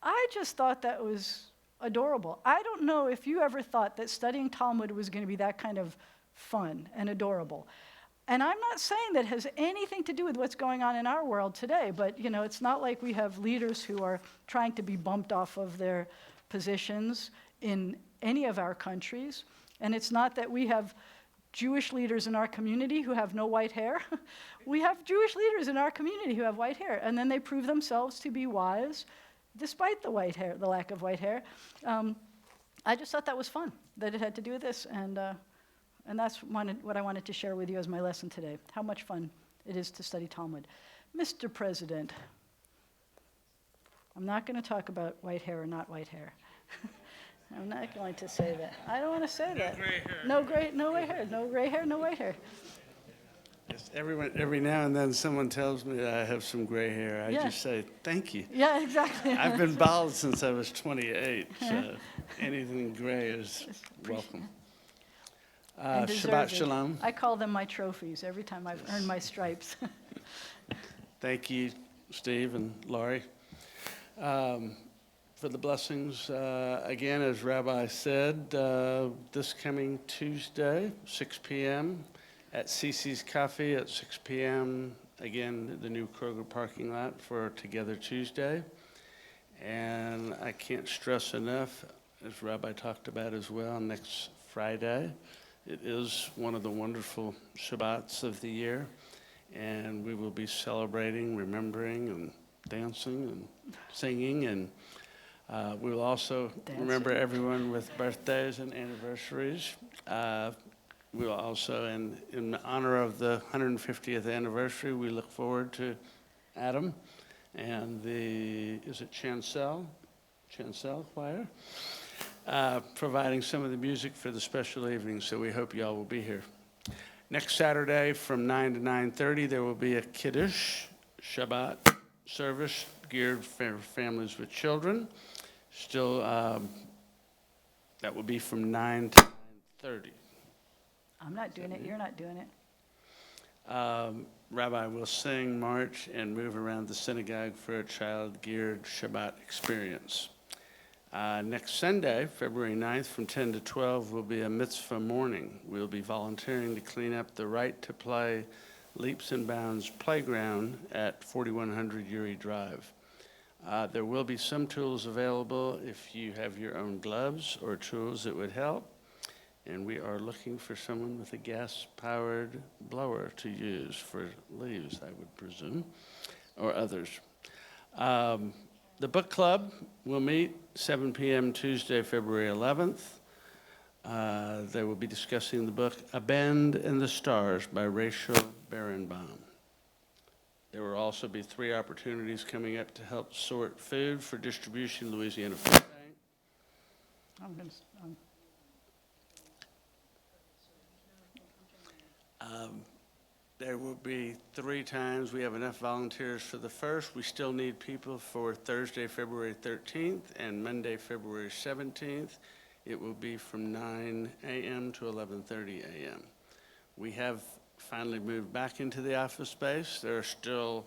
I just thought that was adorable. I don't know if you ever thought that studying Talmud was going to be that kind of fun and adorable. And I'm not saying that has anything to do with what's going on in our world today, but it's not like we have leaders who are trying to be bumped off of their positions in any of our countries. And it's not that we have Jewish leaders in our community who have no white hair. We have Jewish leaders in our community who have white hair, and then they prove themselves to be wise despite the white hair, the lack of white hair. I just thought that was fun, that it had to do with this, and that's what I wanted to share with you as my lesson today, how much fun it is to study Talmud. Mr. President, I'm not going to talk about white hair or not white hair. I'm not going to say that. I don't want to say that. No white hair. No gray hair, no white hair. Yes, every now and then someone tells me that I have some gray hair. I Yeah. just say, thank you. Yeah, exactly. I've been bald since I was 28, so anything gray is welcome. And Shabbat deserved. Shalom. I call them my trophies every time I've earned my stripes. Thank you, Steve and Laurie, for the blessings. Again, as Rabbi said, this coming Tuesday, 6 p.m., at Cece's Cafe at 6 p.m., again, the new Kroger parking lot for Together Tuesday. And I can't stress enough, as Rabbi talked about as well, next Friday, it is one of the wonderful Shabbats of the year, and we will be celebrating, remembering, and dancing, and singing, and we will also remember everyone with birthdays and anniversaries. We will also, in honor of the 150th anniversary, we look forward to Adam and is it Chancel Choir? Providing some of the music for the special evening, so we hope y'all will be here. Next Saturday from 9 to 9:30, there will be a Kiddush Shabbat service geared for families with children. Still, that will be from 9 to 9:30. I'm not doing it, you're not doing it. Rabbi will sing, march, and move around the synagogue for a child-geared Shabbat experience. Next Sunday, February 9th, from 10 to 12, will be a mitzvah morning. We'll be volunteering to clean up the Right to Play Leaps and Bounds playground at 4100 Uri Drive. There will be some tools available if you have your own gloves or tools that would help. And we are looking for someone with a gas-powered blower to use for leaves, I would presume, or others. The book club will meet 7 p.m. Tuesday, February 11th. They will be discussing the book A Bend in the Stars by Rachel Barenbaum. There will also be 3 opportunities coming up to help sort food for distribution Louisiana Food Bank. There will be 3 times. We have enough volunteers for the first. We still need people for Thursday, February 13th and Monday, February 17th. It will be from 9 a.m. to 11:30 a.m. We have finally moved back into the office space. There are still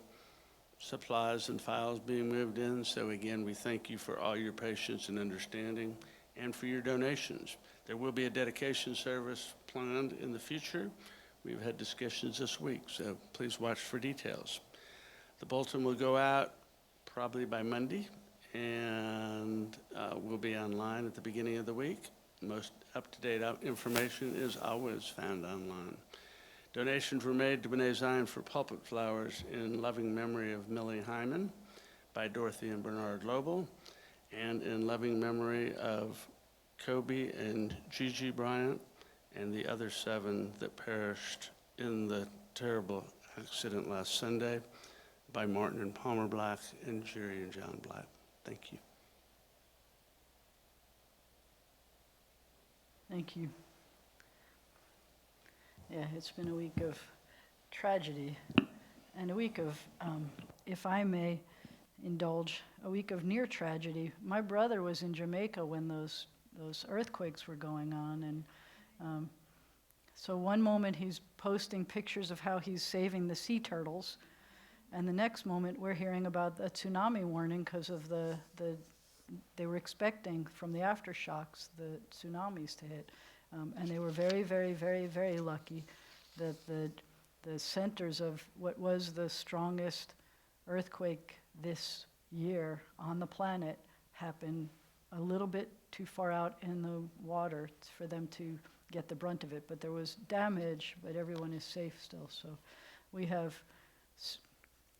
supplies and files being moved in. So again, we thank you for all your patience and understanding and for your donations. There will be a dedication service planned in the future. We've had discussions this week, so please watch for details. The bulletin will go out probably by Monday, and will be online at the beginning of the week. Most up-to-date information is always found online. Donations were made to B'nai Zion for pulpit flowers in loving memory of Millie Hyman by Dorothy and Bernard Lobel, and in loving memory of Kobe and Gigi Bryant and the other 7 that perished in the terrible accident last Sunday by Martin and Palmer Black and Jerry and John Black. Thank you. Thank you. Yeah, it's been a week of tragedy and a week of, if I may indulge, a week of near tragedy. My brother was in Jamaica when those earthquakes were going on, and so one moment he's posting pictures of how he's saving the sea turtles, and the next moment we're hearing about a tsunami warning because of they were expecting from the aftershocks the tsunamis to hit. And they were very, very, very, very lucky that the centers of what was the strongest earthquake this year on the planet happened a little bit too far out in the water for them to get the brunt of it. But there was damage, but everyone is safe still. So we have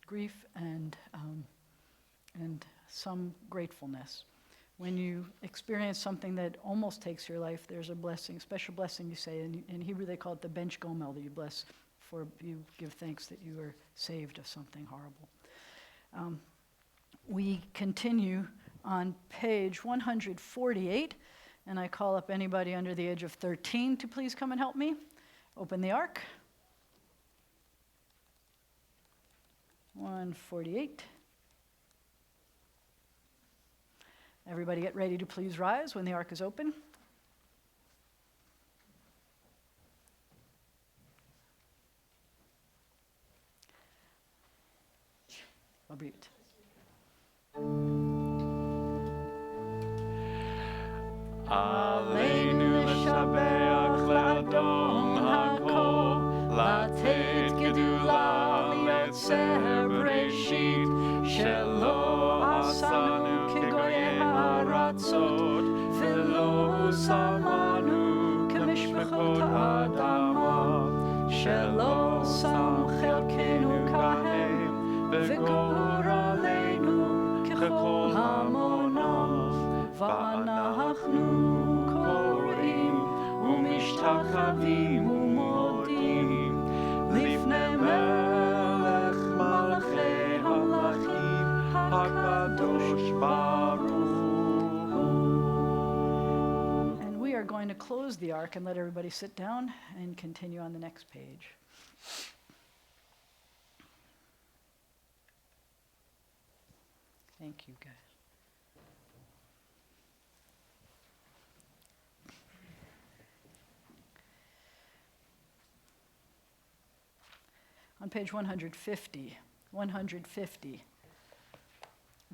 grief and some gratefulness. When you experience something that almost takes your life, there's a blessing, a special blessing you say. In Hebrew they call it the bench gomel, that you bless, for you give thanks that you are saved of something horrible. We continue on page 148, and I call up anybody under the age of 13 to please come and help me. Open the ark. 148. Everybody get ready to please rise when the ark is open. Labrit. Aleinu l'shabeach le'adon hakol, latet gedula li'etzer breshit, shelo asanu kegoyei haratzot, velo samanu kemishpachot ha'adama, shelo sam chelkenu kahem, v'goralenu kechol hamonav, ואנחנו קוראים ומשתחווים ומודים לפני מלך מלכי המלכים are going to close the ark and let everybody sit down and continue on the next page. Thank you, guys. On page 150,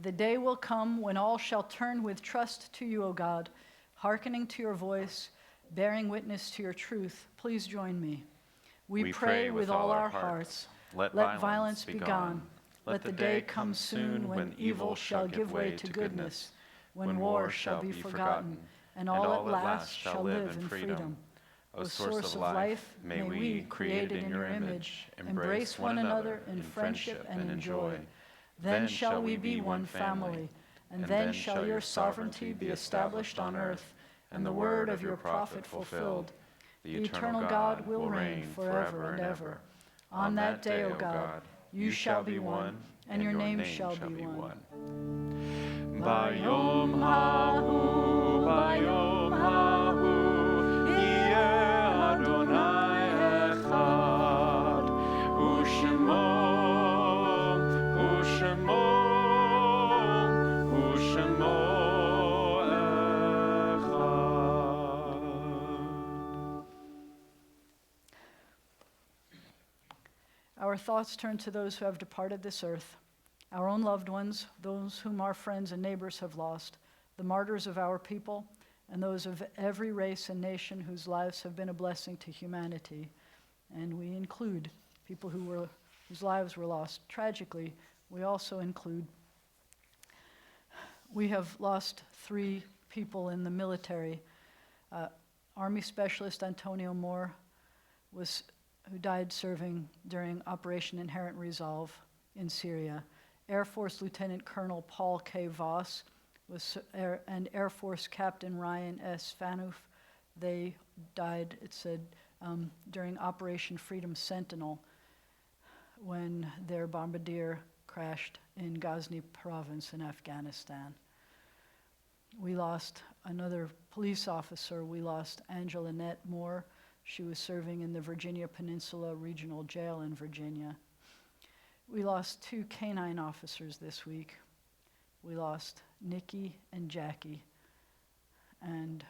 the day will come when all shall turn with trust to you, O God, hearkening to your voice, bearing witness to your truth. Please join me. We pray with all our hearts. Let violence be gone. Let the day come soon when evil shall give way to goodness, when war shall be forgotten, and all at last shall live in freedom. O source of life, may we, created in your image, embrace one another in friendship and in joy. Then shall we be one family, and then shall your sovereignty be established on earth, and the word of your prophet fulfilled. The eternal God will reign forever and ever. On that day, O God, you shall be one, and your name shall be one. Bayom hahu, bayom hahu, yeh Adonai echad, u'shemo, u'shemo, u'shemo echad. Our thoughts turn to those who have departed this earth, our own loved ones, those whom our friends and neighbors have lost, the martyrs of our people, and those of every race and nation whose lives have been a blessing to humanity. And we include people whose lives were lost tragically. We also include, we have lost 3 people in the military. Army Specialist Antonio Moore, who died serving during Operation Inherent Resolve in Syria. Air Force Lieutenant Colonel Paul K. Voss and Air Force Captain Ryan S. Phaneuf. They died, it said, during Operation Freedom Sentinel when their bombardier crashed in Ghazni province in Afghanistan. We lost another police officer. We lost Angela Annette Moore. She was serving in the Virginia Peninsula Regional Jail in Virginia. We lost 2 canine officers this week. We lost Nikki and Jackie, and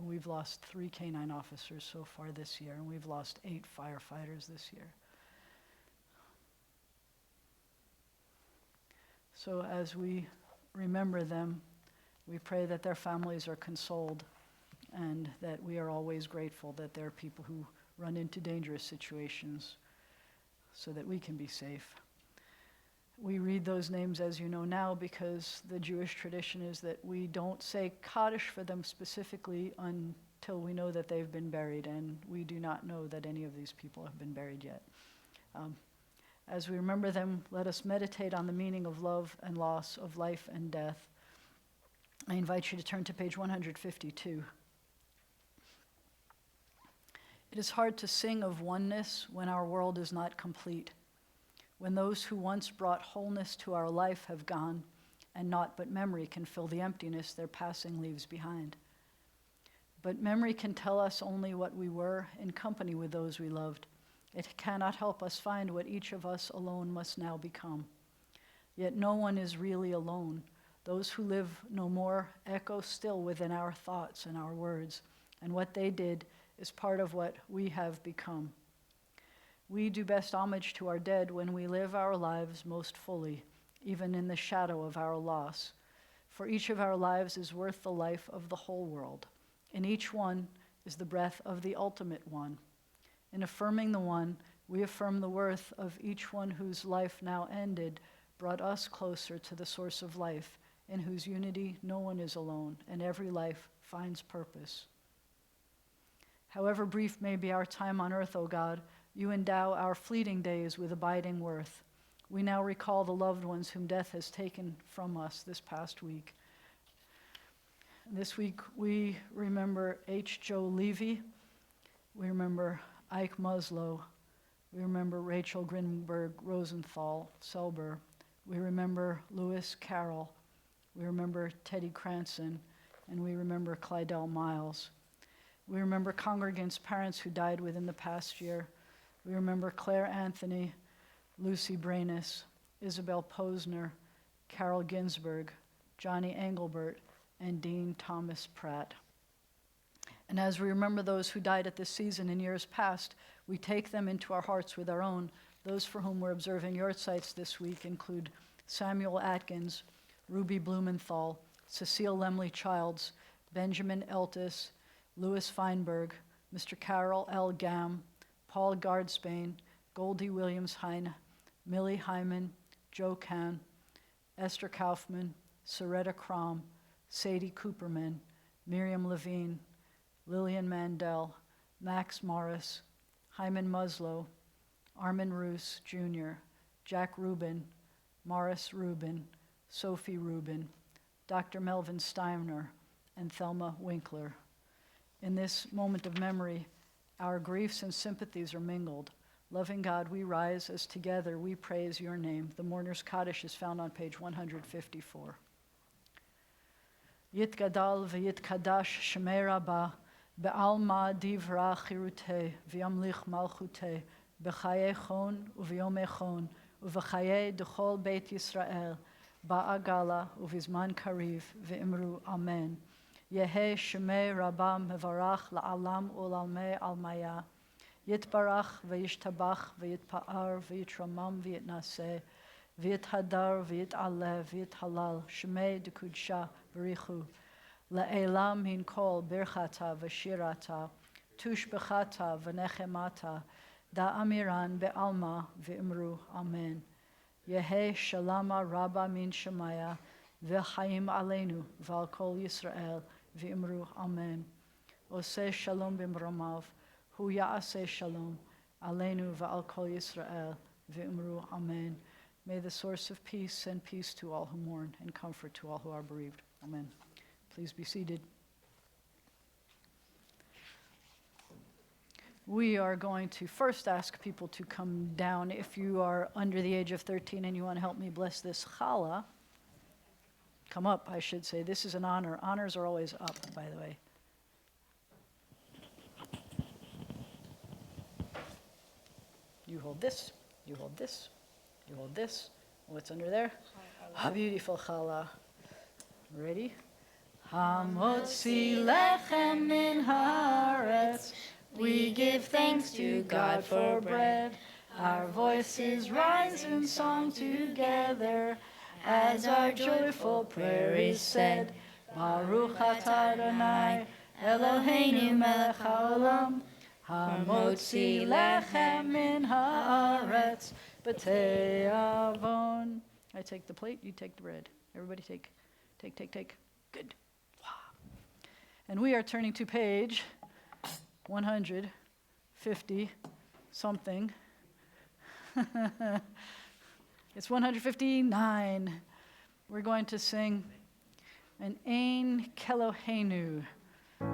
we've lost 3 canine officers so far this year, and we've lost 8 firefighters this year. So as we remember them, we pray that their families are consoled and that we are always grateful that there are people who run into dangerous situations so that we can be safe. We read those names, as you know now, because the Jewish tradition is that we don't say Kaddish for them specifically until we know that they've been buried, and we do not know that any of these people have been buried yet. As we remember them, let us meditate on the meaning of love and loss, of life and death. I invite you to turn to page 152. It is hard to sing of oneness when our world is not complete, when those who once brought wholeness to our life have gone, and naught but memory can fill the emptiness their passing leaves behind. But memory can tell us only what we were in company with those we loved. It cannot help us find what each of us alone must now become. Yet no one is really alone. Those who live no more echo still within our thoughts and our words, and what they did is part of what we have become. We do best homage to our dead when we live our lives most fully, even in the shadow of our loss. For each of our lives is worth the life of the whole world. In each one is the breath of the ultimate one. In affirming the one, we affirm the worth of each one whose life now ended brought us closer to the source of life, in whose unity no one is alone, and every life finds purpose. However brief may be our time on earth, O God, you endow our fleeting days with abiding worth. We now recall the loved ones whom death has taken from us this past week. This week we remember H. Joe Levy, we remember Ike Muslow, we remember Rachel Grinberg Rosenthal Selber, we remember Lewis Carroll, we remember Teddy Cranston, and we remember Clydell Miles. We remember congregants' parents who died within the past year. We remember Claire Anthony, Lucy Branis, Isabel Posner, Carol Ginsberg, Johnny Engelbert, and Dean Thomas Pratt. And as we remember those who died at this season in years past, we take them into our hearts with our own. Those for whom we're observing yahrzeits this week include Samuel Atkins, Ruby Blumenthal, Cecile Lemley Childs, Benjamin Eltis, Louis Feinberg, Mr. Carol L. Gam, Paul Gardspain, Goldie Williams-Hein, Millie Hyman, Joe Kahn, Esther Kaufman, Soretta Crom, Sadie Cooperman, Miriam Levine, Lillian Mandel, Max Morris, Hyman Muslow, Armin Roos Jr., Jack Rubin, Morris Rubin, Sophie Rubin, Dr. Melvin Steiner, and Thelma Winkler. In this moment of memory, our griefs and sympathies are mingled. Loving God, we rise as together we praise your name. The Mourner's Kaddish is found on page 154. Yitgadal v'yitkadash shemei Rabbah, be'alma divra chiruteh, v'yamlich malchuteh, b'chayei chon u'v'yomei chon, u'v'chayei d'chol beit Yisrael, ba'agala u'vizman kariv, v'imru amen. Yehe shemei Rabbah mevarach la'alam u'lalmei almaya, yitbarach v'yishtabach v'yitpa'ar v'yitramam v'yitnaseh, v'yithadar v'yit'aleh v'yithalal, shemei d'kudsha b'richu, la'elam hin kol birchata v'shirata, tushbechata v'nechemata, da'amiran be'alma v'imru amen. Yehe shalama rabba min shemaya, v'chaim aleinu v'al kol Yisrael, v'imru amen. Oseh shalom b'mromav, hu ya'aseh shalom, aleinu v'al kol Yisrael, v'imru amen. May the source of peace send peace to all who mourn and comfort to all who are bereaved. Amen. Please be seated. We are going to first ask people to come down. If you are under the age of 13 and you want to help me bless this challah, come up, I should say. This is an honor. Honors are always up, by the way. You hold this, you hold this, you hold this. What's under there? A beautiful challah. Ready? Hamotzi lechem min haaretz. We give thanks to God for bread. Our voices rise in song together as our joyful prayer is said. Baruch atah Adonai Eloheinu melech haolam, hamotzi lechem min haaretz b'tei avon. I take the plate, you take the bread. Everybody take. Good. Wow. And we are turning to page 150 something. It's 159. We're going to sing an Ein Kelohenu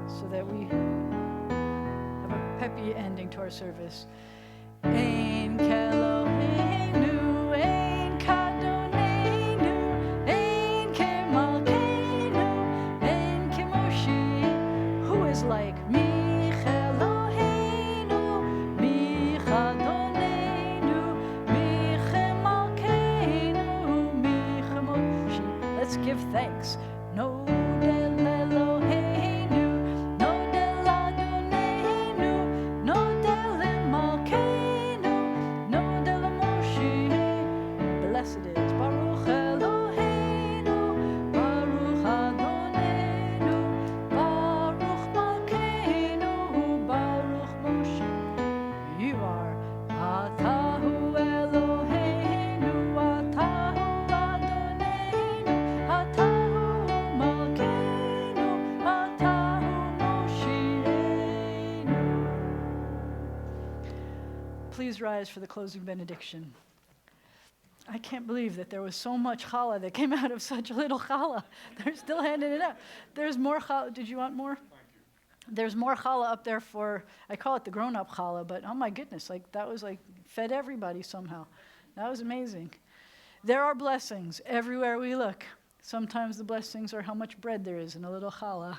so that we have a peppy ending to our service. Ein Kelohenu, Ein Kadonenu, Ein Kemalkenu, Ein Kemoshi. Who is like me? Give thanks. No del Eloheinu, no del Adonenu, no del Malkeinu, no del Moshe. Blessed is Baruch Eloheinu, Baruch Adonenu, Baruch Malkeinu, Baruch Moshe. You are Atahu Eloheinu, Atahu Please rise for the closing benediction. I can't believe that there was so much challah that came out of such little challah. They're still handing it out. There's more challah. Did you want more? Thank you. There's more challah up there for, I call it the grown-up challah, but oh my goodness, like that was like fed everybody somehow. That was amazing. There are blessings everywhere we look. Sometimes the blessings are how much bread there is in a little challah.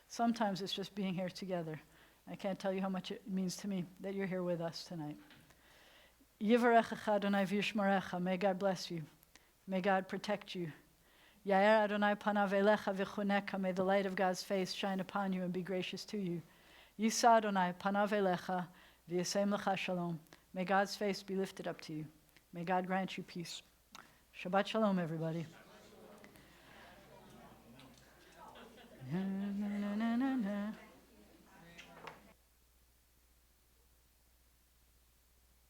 Sometimes it's just being here together. I can't tell you how much it means to me that you're here with us tonight. Yivarechecha Adonai v'yishmerecha. May God bless you. May God protect you. Yair Adonai panav elecha v'chuneka. May the light of God's face shine upon you and be gracious to you. Yisa Adonai panav elecha v'yasem lecha shalom. May God's face be lifted up to you. May God grant you peace. Shabbat shalom, everybody.